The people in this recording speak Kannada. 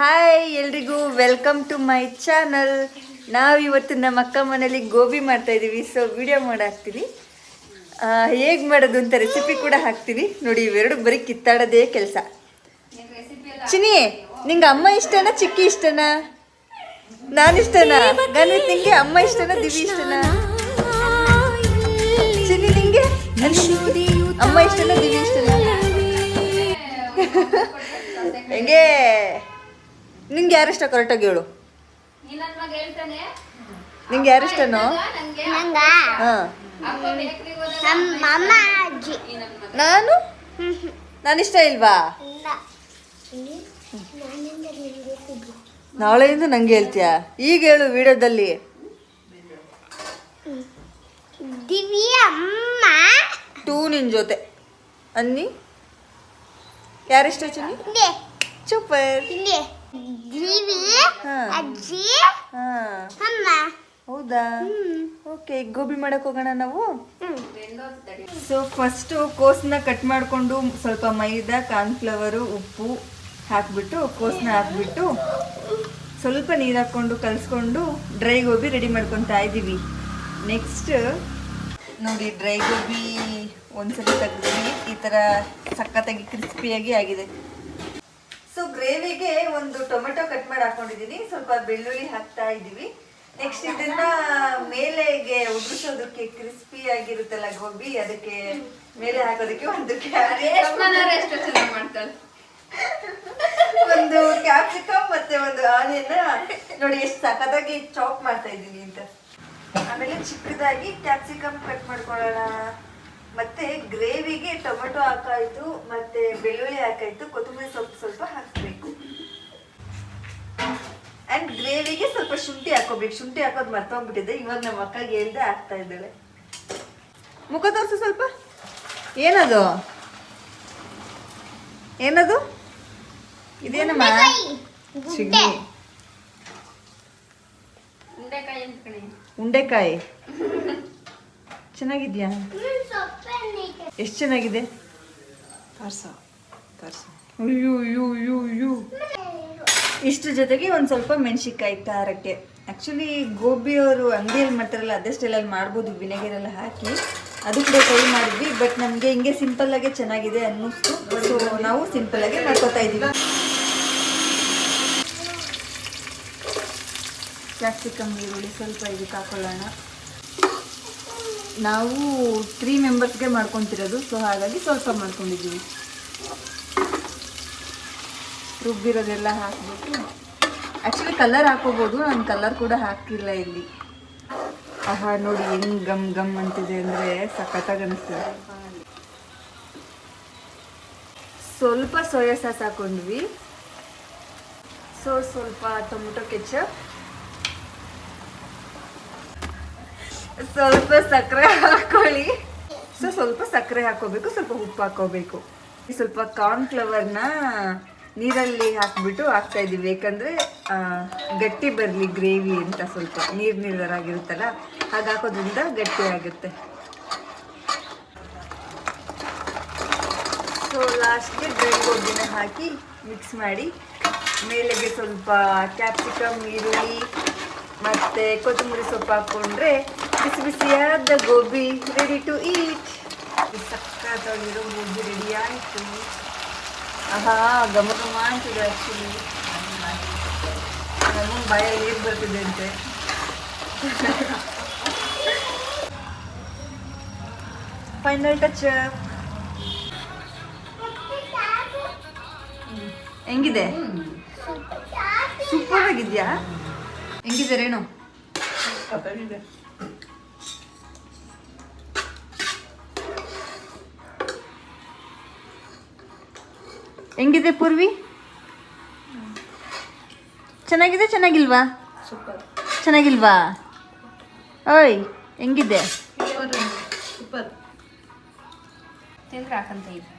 ಹಾಯ್ ಎಲ್ರಿಗೂ ವೆಲ್ಕಮ್ ಟು ಮೈ ಚಾನಲ್. ನಾವಿವತ್ತು ನಮ್ಮ ಅಕ್ಕ ಮನೇಲಿ ಗೋಬಿ ಮಾಡ್ತಾ ಇದ್ದೀವಿ. ಸೊ ವಿಡಿಯೋ ಮಾಡಾಕ್ತೀವಿ, ಹೇಗೆ ಮಾಡೋದು ಅಂತ ರೆಸಿಪಿ ಕೂಡ ಹಾಕ್ತೀವಿ ನೋಡಿ. ಇವೆರಡು ಬರೀ ಕಿತ್ತಾಡೋದೇ ಕೆಲಸ. ಚಿನಿ, ನಿಂಗೆ ಅಮ್ಮ ಇಷ್ಟನಾ ಚಿಕ್ಕಿ ಇಷ್ಟನಾ? ನಾನು ಇಷ್ಟನಾ? ಗನ್ವಿತ್ ನಿಂಗೆ ಅಮ್ಮ ಇಷ್ಟನಾ ದಿವಿ ಇಷ್ಟನಾ? ಚಿನಿ ನಿಂಗೆ ಅಮ್ಮ ಇಷ್ಟನಾ ದಿವಿ ಇಷ್ಟನಾ? ಹೆಂಗೆ ನಿಂಗೆ ಯಾರಿಷ್ಟ ಕರೆಕ್ಟಾಗಿ ಹೇಳು. ನಿಂಗೆ ಯಾರಿಷ್ಟನೋ? ನಾನಿಷ್ಟ ಇಲ್ವಾ? ನಾಳೆಯಿಂದ ನಂಗೆ ಹೇಳ್ತೀಯಾ? ಈಗ ಹೇಳು ವಿಡಿಯೋದಲ್ಲಿ. ಟೂ ನಿನ್ ಜೊತೆ ಅನ್ನಿ. ಯಾರಿಷ್ಟ ಚಿನ್ನಿ? ಸೂಪರ್. ಹೌದಾ? ಓಕೆ, ಗೋಬಿ ಮಾಡಕ್ ಹೋಗೋಣ ನಾವು. ಸೊ ಫಸ್ಟ್ ಕೋಸ್ನ ಕಟ್ ಮಾಡಿಕೊಂಡು ಸ್ವಲ್ಪ ಮೈದಾ, ಕಾರ್ನ್ಫ್ಲವರು, ಉಪ್ಪು ಹಾಕ್ಬಿಟ್ಟು ಕೋಸ್ನ ಹಾಕ್ಬಿಟ್ಟು ಸ್ವಲ್ಪ ನೀರು ಹಾಕ್ಕೊಂಡು ಕಲಿಸ್ಕೊಂಡು ಡ್ರೈ ಗೋಬಿ ರೆಡಿ ಮಾಡ್ಕೊತಾ ಇದ್ದೀವಿ. ನೆಕ್ಸ್ಟ್ ನೋಡಿ, ಡ್ರೈ ಗೋಬಿ ಒಂದ್ಸಲ ತೆಗೆದ್ವಿ. ಈ ಥರ ಸಖತ್ತಾಗಿ ಕ್ರಿಸ್ಪಿಯಾಗಿ ಆಗಿದೆ. ಸೊ ಗ್ರೇವಿಗೆ ಒಂದು ಟೊಮೆಟೊ ಕಟ್ ಮಾಡಿ ಹಾಕೊಂಡಿದ್ದೀನಿ, ಸ್ವಲ್ಪ ಬೆಳ್ಳುಳ್ಳಿ ಹಾಕ್ತಾ ಇದ್ದೀವಿ. ನೆಕ್ಸ್ಟ್ ಇದನ್ನ ಮೇಲೆಗೆ ಉದುರಿಸೋದಕ್ಕೆ, ಕ್ರಿಸ್ಪಿ ಆಗಿರುತ್ತಲ್ಲ ಗೋಬಿ, ಅದಕ್ಕೆ ಮೇಲೆ ಹಾಕೋದಕ್ಕೆ ಒಂದು ಕ್ಯಾಪ್ಸಿಕಮ್ ಮತ್ತೆ ಒಂದು ಆನಿಯನ್ ನೋಡಿ ಎಷ್ಟು ಸಖತ್ತಾಗಿ ಚಾಪ್ ಮಾಡ್ತಾ ಇದ್ದೀನಿ ಅಂತ. ಆಮೇಲೆ ಚಿಕ್ಕದಾಗಿ ಕ್ಯಾಪ್ಸಿಕಮ್ ಕಟ್ ಮಾಡ್ಕೊಳ್ಳೋಣ. ಮತ್ತೆ ಗ್ರೇವಿಗೆ ಟೊಮೆಟೊ ಹಾಕಾಯ್ತು, ಮತ್ತೆ ಬೆಳ್ಳುಳ್ಳಿ ಹಾಕಾಯ್ತು, ಕೊತ್ತಂಬರಿ ಸೊಪ್ಪು ಸ್ವಲ್ಪ ಹಾಕಬೇಕು. ಅಂಡ್ ಗ್ರೇವಿಗೆ ಸ್ವಲ್ಪ ಶುಂಠಿ ಹಾಕೋಬೇಕು. ಶುಂಠಿ ಹಾಕೋದು ಮರ್ತೋಗ್ಬಿಟ್ಟಿದೆ, ಇವಾಗ ನಮ್ಮ ಅಕ್ಕಗೆ ಹೇಳ್ದೆ ಹಾಕ್ತಾ ಇದ್ದಾಳೆ. ಮುಖ ತೋರಿಸು ಸ್ವಲ್ಪ. ಏನದು ಏನದು ಇದೇನಮ್ಮ? ಚಿಗ್ನಿ ಉಂಡೆಕಾಯಿ. ಚೆನ್ನಾಗಿದ್ಯಾ? ಎಷ್ಟು ಚೆನ್ನಾಗಿದೆ. ಅಯ್ಯೋ ಇಷ್ಟ್ರ ಜೊತೆಗೆ ಒಂದು ಸ್ವಲ್ಪ ಮೆಣಸಿನ್ಕಾಯಿ ಖಾರಕ್ಕೆ. ಆ್ಯಕ್ಚುಲಿ ಗೋಬಿ ಅವರು ಅಂಗಡಿಯಲ್ಲಿ ಮಾಡ್ತಾರಲ್ಲ ಅದೇ ಸ್ಟೈಲಲ್ಲಿ ಮಾಡ್ಬೋದು, ವಿನೆಗರ್ ಎಲ್ಲ ಹಾಕಿ. ಅದು ಕೂಡ ಟ್ರೈ ಮಾಡಿದ್ವಿ, ಬಟ್ ನಮಗೆ ಹಿಂಗೆ ಸಿಂಪಲ್ಲಾಗೆ ಚೆನ್ನಾಗಿದೆ ಅನ್ನಿಸ್ತು. ಸೊ ನಾವು ಸಿಂಪಲ್ಲಾಗೆ ಮಾಡ್ಕೊತಾ ಇದ್ದೀವಿ. ಕ್ಯಾಪ್ಸಿಕಮ್, ಈರುಳ್ಳಿ ಸ್ವಲ್ಪ ಇದಕ್ಕೆ ಹಾಕೊಳ್ಳೋಣ. ನಾವು 3 ಮೆಂಬರ್ಸ್ಗೆ ಮಾಡ್ಕೊತಿರೋದು, ಸೊ ಹಾಗಾಗಿ ಸ್ವಲ್ಪ ಮಾಡ್ಕೊಂಡಿದ್ದೀವಿ. ರುಬ್ಬಿರೋದೆಲ್ಲ ಹಾಕ್ಬಿಟ್ಟು, ಆ್ಯಕ್ಚುಲಿ ಕಲರ್ ಹಾಕೋಬೋದು, ನಾನು ಕಲರ್ ಕೂಡ ಹಾಕಿಲ್ಲ ಇಲ್ಲಿ. ಆಹಾ ನೋಡಿ ಹೆಂಗೆ ಗಮ್ ಗಮ್ ಅಂತಿದೆ ಅಂದರೆ ಸಖತ್ತಾಗಿ ಅನಿಸ್ತದೆ. ಸ್ವಲ್ಪ ಸೋಯಾ ಸಾಸ್ ಹಾಕೊಂಡ್ವಿ. ಸೊ ಸ್ವಲ್ಪ ಟೊಮೆಟೊ ಕೆಚಪ್, ಸ್ವಲ್ಪ ಸಕ್ಕರೆ ಹಾಕೊಳ್ಳಿ. ಸೊ ಸ್ವಲ್ಪ ಸಕ್ಕರೆ ಹಾಕೋಬೇಕು, ಸ್ವಲ್ಪ ಉಪ್ಪು ಹಾಕೋಬೇಕು. ಸ್ವಲ್ಪ ಕಾರ್ನ್ಫ್ಲವರ್ನ ನೀರಲ್ಲಿ ಹಾಕ್ಬಿಟ್ಟು ಹಾಕ್ತಾ ಇದ್ದೀವಿ, ಯಾಕಂದರೆ ಗಟ್ಟಿ ಬರಲಿ ಗ್ರೇವಿ ಅಂತ. ಸ್ವಲ್ಪ ನೀರಾಗಿರುತ್ತಲ್ಲ, ಹಾಗೆ ಹಾಕೋದ್ರಿಂದ ಗಟ್ಟಿ ಆಗುತ್ತೆ. ಸೊ ಲಾಸ್ಟ್ಗೆ ಡ್ರೈ ಗೋಬಿನ ಹಾಕಿ ಮಿಕ್ಸ್ ಮಾಡಿ, ಮೇಲೆಗೆ ಸ್ವಲ್ಪ ಕ್ಯಾಪ್ಸಿಕಮ್, ಈರುಳ್ಳಿ ಮತ್ತು ಕೊತ್ತಂಬರಿ ಸೊಪ್ಪು ಹಾಕ್ಕೊಂಡ್ರೆ ಬಿಸಿ ಬಿಸಿಯಾದ ಗೋಬಿ ರೆಡಿ ಟು ಈಟ್. ಸಕ್ಕತ್ತಾಗಿರೋ ಗೋಬಿ ರೆಡಿ ಆಯಿತು. ಆಹಾ ಘಮ ಘಮ ಅಂತಿದೆ. ಆ್ಯಕ್ಚುಲಿ ನಮ್ಮ ಬಾಯಲ್ಲಿ ನೀರು ಬರ್ತಿದೆ ಅಂತೆ. Final touch. ಹೆಂಗಿದೆ? ಸೂಪರ್ ಆಗಿದ್ಯಾ? ಹೆಂಗಿದೆ ರೇಣು? ಹೆಂಗಿದೆ ಪೂರ್ವಿ? ಚೆನ್ನಾಗಿದೆ ಚೆನ್ನಾಗಿಲ್ವಾ? ಚೆನ್ನಾಗಿಲ್ವಾ? ಓಯ್ ಹೆಂಗಿದೆ? ಸೂಪರ್. ತಿಂದ್ರೆ ಹಾಕಂತ ಇದೆ.